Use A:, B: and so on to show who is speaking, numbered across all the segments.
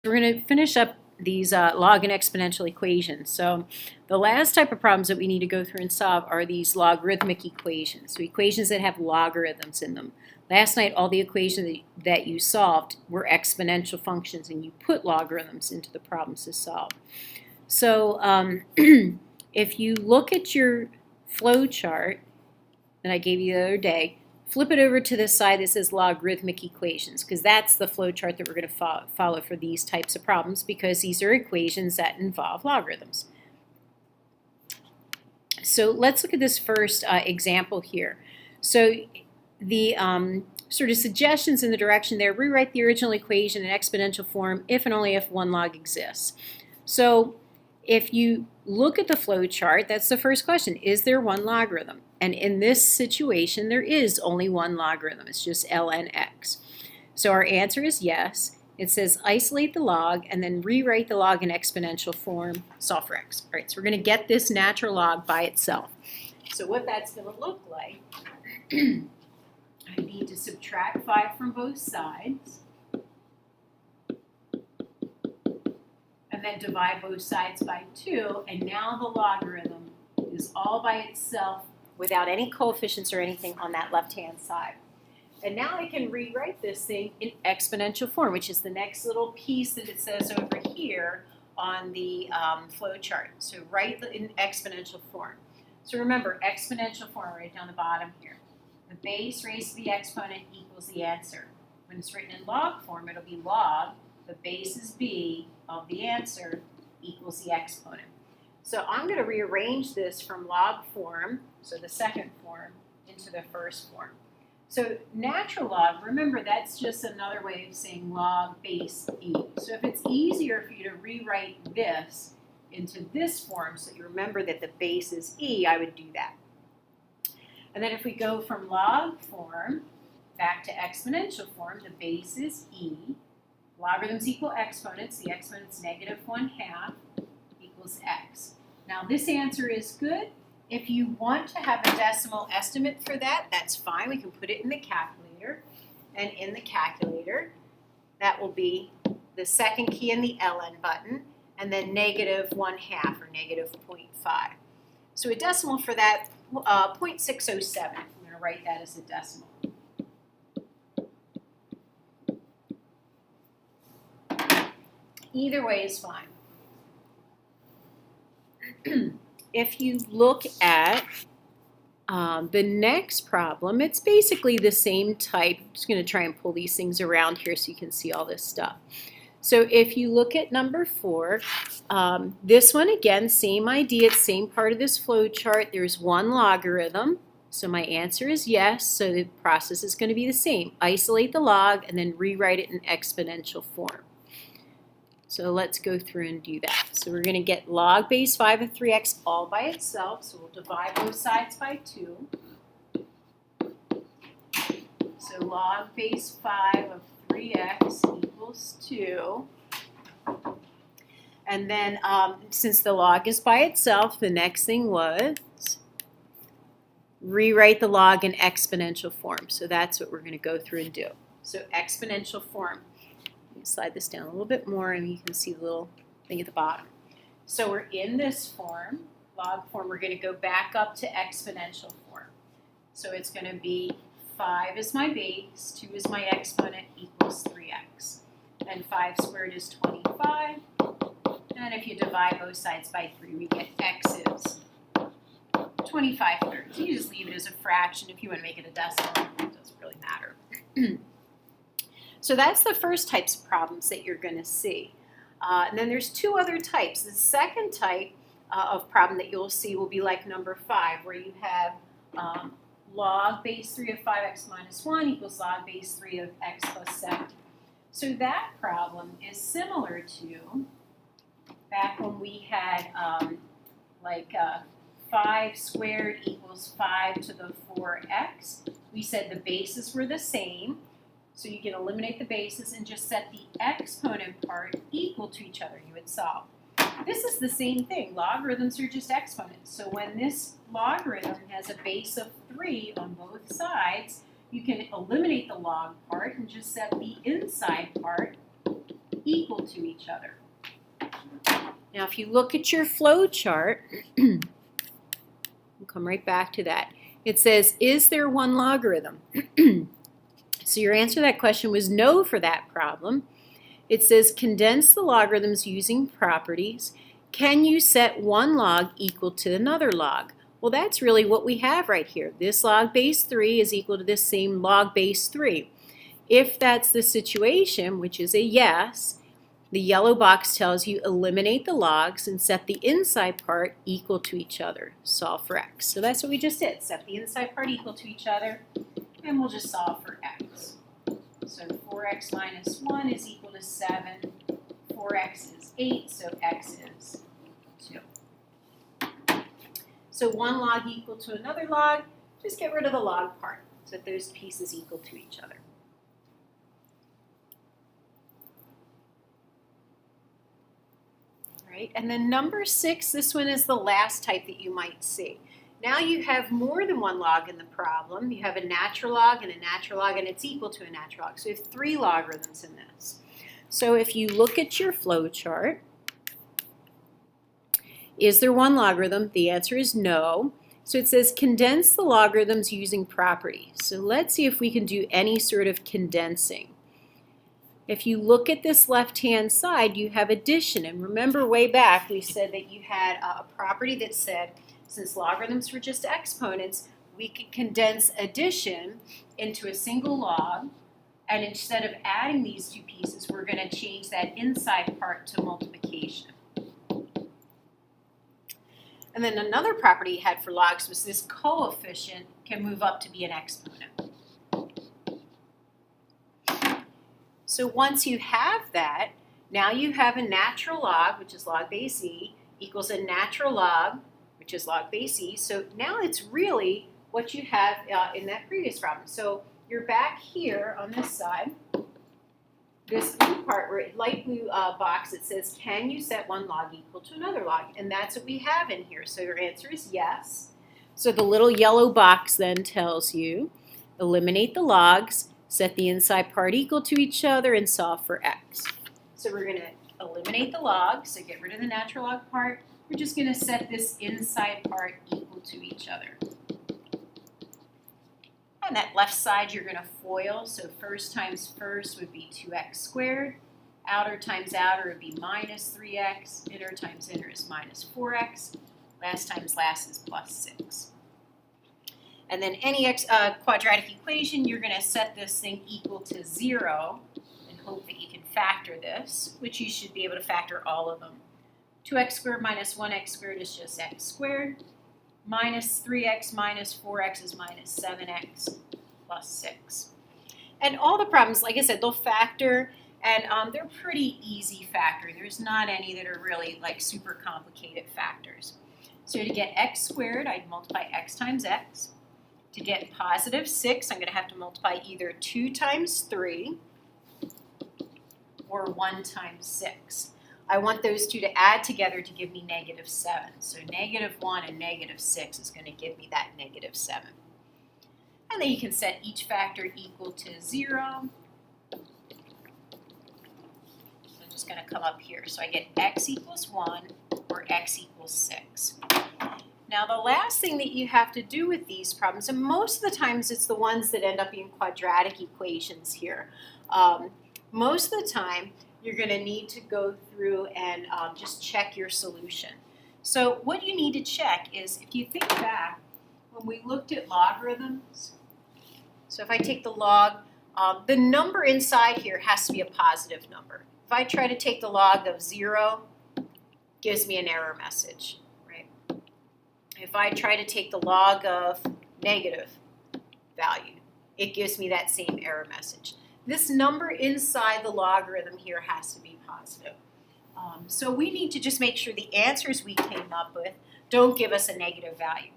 A: We're going to finish up these log and exponential equations. So the last type of problems that we need to go through and solve are these logarithmic equations, so equations that have logarithms in them. Last night, all the equations that you solved were exponential functions, and you put logarithms into the problems to solve. So if you look at your flow chart that I gave you the other day, flip it over to this side that says logarithmic equations, because that's the flow chart that we're going to follow for these types of problems, because these are equations that involve logarithms. So let's look at this first example here. So the sort of suggestions in the direction there: rewrite the original equation in exponential form if and only if one log exists. So if you look at the flow chart, that's the first question: is there one logarithm? And in this situation, there is only one logarithm. It's just ln x. So our answer is yes. It says isolate the log and then rewrite the log in exponential form, solve for x. All right, so we're going to get this natural log by itself. So what that's going to look like, I need to subtract 5 from both sides, and then divide both sides by 2, and now the logarithm is all by itself without any coefficients or anything on that left-hand side. And now I can rewrite this thing in exponential form, which is the next little piece that it says over here on the flow chart. So write it in exponential form. So remember, exponential form right down the bottom here. The base raised to the exponent equals the answer. When it's written in log form, it'll be log, the base is b, of the answer equals the exponent. So I'm going to rearrange this from log form, so the second form, into the first form. So natural log, remember, that's just another way of saying log base e. So if it's easier for you to rewrite this into this form so that you remember that the base is e, I would do that. And then if we go from log form back to exponential form, the base is e. Logarithms equal exponents. The exponent's -1/2 equals x. Now this answer is good. If you want to have a decimal estimate for that, that's fine. We can put it in the calculator. And in the calculator, that will be the second key in the ln button, and then -1/2 or -0.5. So a decimal for that, 0.607. I'm going to write that as a decimal. Either way is fine. If you look at the next problem, it's basically the same type. I'm just going to try and pull these things around here so you can see all this stuff. So if you look at number 4, this one again, same idea, it's same part of this flow chart. There's one logarithm. So my answer is yes. So the process is going to be the same. Isolate the log and then rewrite it in exponential form. So let's go through and do that. So we're going to get log base 5 of 3x all by itself. So we'll divide both sides by 2. So log base 5 of 3x equals 2. And then since the log is by itself, the next thing was rewrite the log in exponential form. So that's what we're going to go through and do. So exponential form. Slide this down a little bit more and you can see the little thing at the bottom. So we're in this form, log form. We're going to go back up to exponential form. So it's going to be 5 is my base, 2 is my exponent, equals 3x. And 5 squared is 25. And if you divide both sides by 3, we get x is 25/3. You just leave it as a fraction. If you want to make it a decimal, it doesn't really matter. So that's the first types of problems that you're going to see. And then there's 2 other types. The second type of problem that you'll see will be like number 5, where you have log base 3 of 5x minus 1 equals log base 3 of x plus 7. So that problem is similar to back when we had 5 squared equals 5 to the 4x. We said the bases were the same. So you can eliminate the bases and just set the exponent part equal to each other. You would solve. This is the same thing. Logarithms are just exponents. So when this logarithm has a base of 3 on both sides, you can eliminate the log part and just set the inside part equal to each other. Now, if you look at your flow chart, we'll come right back to that. It says, is there one logarithm? So your answer to that question was no for that problem. It says, condense the logarithms using properties. Can you set one log equal to another log? Well, that's really what we have right here. This log base 3 is equal to this same log base 3. If that's the situation, which is a yes, the yellow box tells you eliminate the logs and set the inside part equal to each other. Solve for x. So that's what we just did. Set the inside part equal to each other, and we'll just solve for x. So 4x minus 1 is equal to 7. 4x is 8, so x is 2. So one log equal to another log, just get rid of the log part so that those pieces equal to each other. Right? And then number 6, this one is the last type that you might see. Now you have more than one log in the problem. You have a natural log, and it's equal to a natural log. So you have 3 logarithms in this. So if you look at your flow chart, is there one logarithm? The answer is no. So it says condense the logarithms using properties. So let's see if we can do any sort of condensing. If you look at this left-hand side, you have addition. And remember way back we said that you had a property that said since logarithms were just exponents, we could condense addition into a single log. And instead of adding these 2 pieces, we're going to change that inside part to multiplication. And then another property you had for logs was this coefficient can move up to be an exponent. So once you have that, now you have a natural log, which is log base e, equals a natural log, which is log base e. So now it's really what you have in that previous problem. So you're back here on this side. This blue part, light blue box, it says, can you set one log equal to another log? And that's what we have in here. So your answer is yes. So the little yellow box then tells you, eliminate the logs, set the inside part equal to each other, and solve for x. So we're going to eliminate the logs, so get rid of the natural log part. We're just going to set this inside part equal to each other. On that left side, you're going to FOIL. So first times first would be 2x squared. Outer times outer would be minus 3x. Inner times inner is minus 4x. Last times last is plus 6. And then any quadratic equation, you're going to set this thing equal to 0 and hope that you can factor this, which you should be able to factor all of them. 2x squared minus 1x squared is just x squared. Minus 3x minus 4x is minus 7x plus 6. And all the problems, like I said, they'll factor, and they're pretty easy factoring. There's not any that are really like super complicated factors. So to get x squared, I'd multiply x times x. To get positive 6, I'm going to have to multiply either 2 times 3 or 1 times 6. I want those 2 to add together to give me negative 7. So negative 1 and negative 6 is going to give me that negative 7. And then you can set each factor equal to 0. So I'm just going to come up here. So I get x equals 1 or x equals 6. Now the last thing that you have to do with these problems, and most of the times it's the ones that end up being quadratic equations here. Most of the time you're going to need to go through and just check your solution. So what you need to check is, if you think back, when we looked at logarithms, so if I take the log, the number inside here has to be a positive number. If I try to take the log of 0, it gives me an error message. If I try to take the log of negative value, it gives me that same error message. This number inside the logarithm here has to be positive. So we need to just make sure the answers we came up with don't give us a negative value.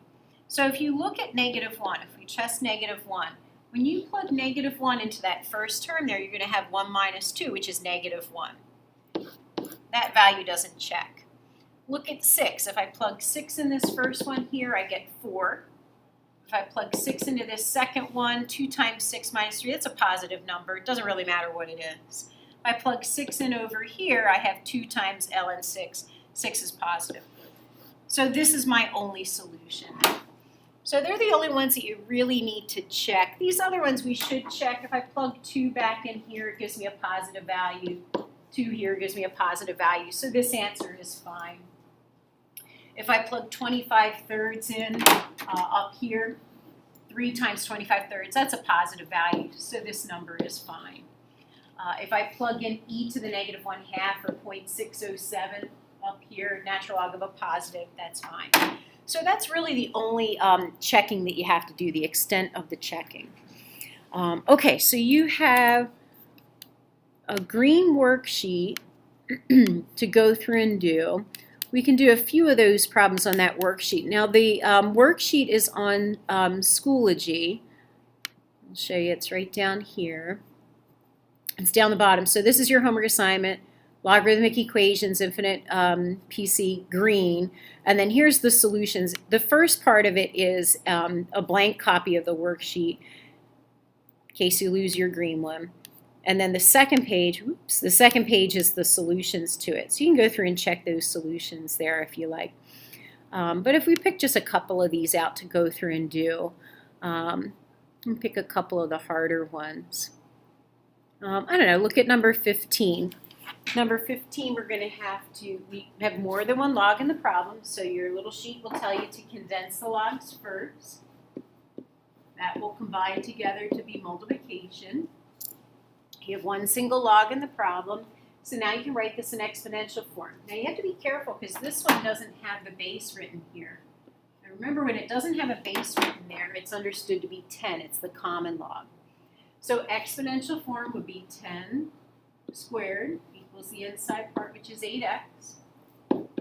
A: So if you look at negative 1, if we test negative 1, when you plug negative 1 into that first term there, you're going to have 1 minus 2, which is negative 1. That value doesn't check. Look at 6. If I plug 6 in this first one here, I get 4. If I plug 6 into this second one, 2 times 6 minus 3, that's a positive number. It doesn't really matter what it is. If I plug 6 in over here, I have 2 times ln 6. 6 is positive. So this is my only solution. So they're the only ones that you really need to check. These other ones we should check. If I plug 2 back in here, it gives me a positive value. 2 here gives me a positive value. So this answer is fine. If I plug 25/3 in up here, 3 times 25/3, that's a positive value. So this number is fine. If I plug in e to the negative 1/2 or 0.607 up here, natural log of a positive, that's fine. So that's really the only checking that you have to do, the extent of the checking. Okay, so you have a green worksheet to go through and do. We can do a few of those problems on that worksheet. Now the worksheet is on Schoology. I'll show you, it's right down here. It's down the bottom. So this is your homework assignment. Logarithmic equations, infinite PC, green. And then here's the solutions. The first part of it is a blank copy of the worksheet in case you lose your green one. And then the second page, the second page is the solutions to it. So you can go through and check those solutions there if you like. But if we pick just a couple of these out to go through and do, and pick a couple of the harder ones. I don't know, look at number 15. Number 15, we have more than one log in the problem, so your little sheet will tell you to condense the logs first. That will combine together to be multiplication. You have one single log in the problem, so now you can write this in exponential form. Now you have to be careful because this one doesn't have the base written here. Now remember, when it doesn't have a base written there, it's understood to be 10. It's the common log. So exponential form would be 10 squared equals the inside part, which is 8x.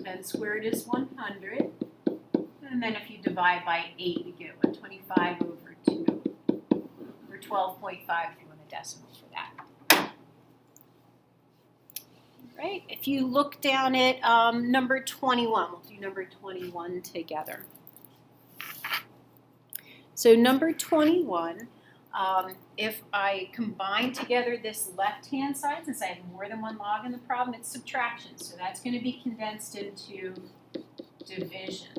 A: 10 squared is 100. And then if you divide by 8, you get 125 over 2, or 12.5 if you want a decimal for that. Right? If you look down at number 21, we'll do number 21 together. So number 21, if I combine together this left-hand side, since I have more than one log in the problem, it's subtraction. So that's going to be condensed into division.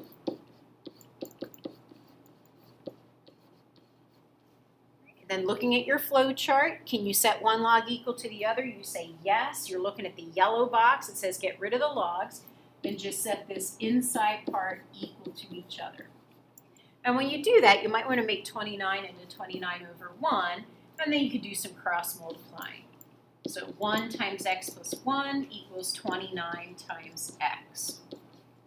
A: Then looking at your flow chart, can you set one log equal to the other? You say yes. You're looking at the yellow box. It says get rid of the logs and just set this inside part equal to each other. And when you do that, you might want to make 29 into 29 over 1, and then you could do some cross multiplying. So 1 times x plus 1 equals 29 times x.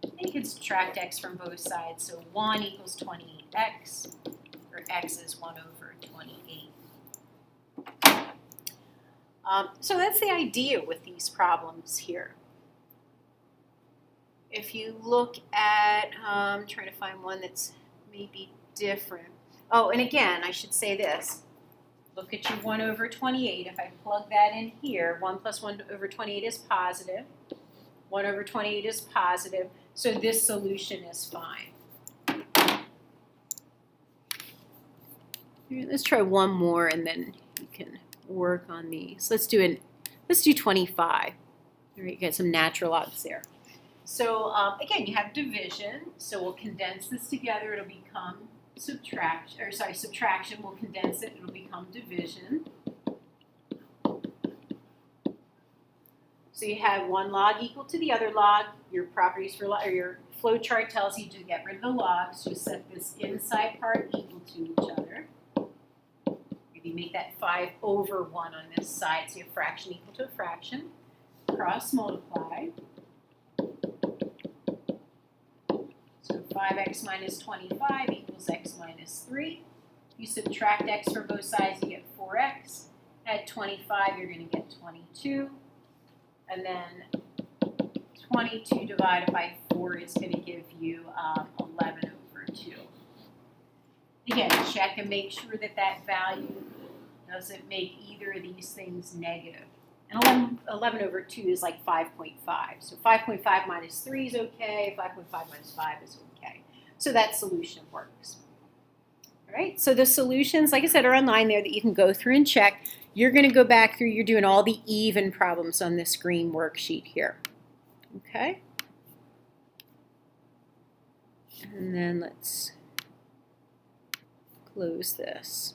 A: And you can subtract x from both sides, so 1 equals 28x, or x is 1 over 28. So that's the idea with these problems here. If you look at, I'm trying to find one that's maybe different. Oh, and again, I should say this. Look at your 1 over 28. If I plug that in here, 1 plus 1 over 28 is positive. 1 over 28 is positive. So this solution is fine. Let's try one more and then you can work on these. Let's do 25. All right, you got some natural logs there. So again, you have division. So we'll condense this together. It'll become subtraction. We'll condense it. It'll become division. So you have one log equal to the other log. Your properties for or your flow chart tells you to get rid of the logs. Just set this inside part equal to each other. Maybe make that 5 over 1 on this side. So you have fraction equal to a fraction. Cross multiply. So 5x minus 25 equals x minus 3. You subtract x from both sides, you get 4x. Add 25, you're going to get 22. And then 22 divided by 4 is going to give you 11 over 2. Again, check and make sure that that value doesn't make either of these things negative. And 11 over 2 is like 5.5. So 5.5 minus 3 is okay. 5.5 minus 5 is okay. So that solution works. All right, so the solutions, like I said, are online there that you can go through and check. you're going to go back through, you're doing all the even problems on this green worksheet here. Okay? And then let's close this.